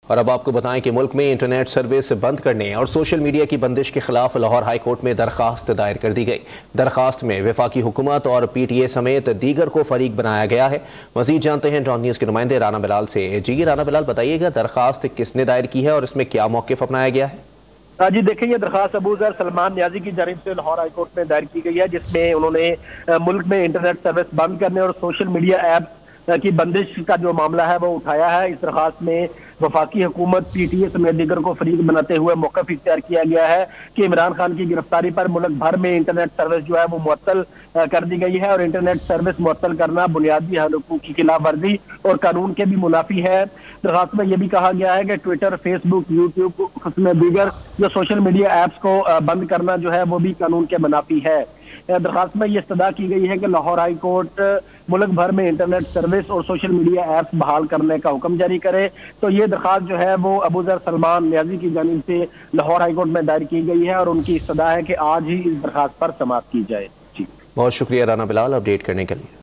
और अब आपको बताएं कि मुल्क में इंटरनेट सर्विस बंद करने और सोशल मीडिया की बंदिश के खिलाफ लाहौर हाई कोर्ट में दरखास्त दायर कर दी गई। दरखास्त में वफाकी हुकूमत और PTA समेत दीगर को फरीक बनाया गया है। मजीद जानते हैं डॉन न्यूज़ के नुमाइंदे राना बिलाल से। जी राना बिलाल, बताइएगा दरखास्त किसने दायर की है और इसमें क्या मौक़िफ़ अपनाया गया है? जी देखिए, ये दरखास्त अबू ज़र सलमान न्याजी की जानिब से लाहौर हाई कोर्ट में दायर की गई है, जिसमें उन्होंने मुल्क में इंटरनेट सर्विस बंद करने और सोशल मीडिया ऐप की बंदिश का जो मामला है वो उठाया है। इस दरखास्त में वफाकी हुकूमत PTA समेत दीगर को फरीक बनाते हुए मौक़िफ़ इख्तियार किया गया है कि इमरान खान की गिरफ्तारी पर मुल्क भर में इंटरनेट सर्विस जो है वो मुअत्तल कर दी गई है और इंटरनेट सर्विस मुअत्तल करना बुनियादी हकूक़ की खिलाफ वर्जी और कानून के भी मुनाफी है। दरखास्त में यह भी कहा गया है कि ट्विटर, फेसबुक, यूट्यूब समेत दीगर जो सोशल मीडिया ऐप्स को बंद करना जो है वो भी कानून के मुनाफी है। दरखास्त में ये इस्तदा की गई है कि लाहौर हाई कोर्ट मुल्क भर में इंटरनेट सर्विस और सोशल मीडिया ऐप्स बहाल करने का हुक्म जारी करे। तो ये दरखास्त जो है वो अबू ज़र सलमान न्याजी की जानिब से लाहौर हाई कोर्ट में दायर की गई है और उनकी इस्तदा है कि आज ही इस दरखास्त पर समाअत की जाए। जी, बहुत शुक्रिया राना बिलाल अपडेट करने के लिए।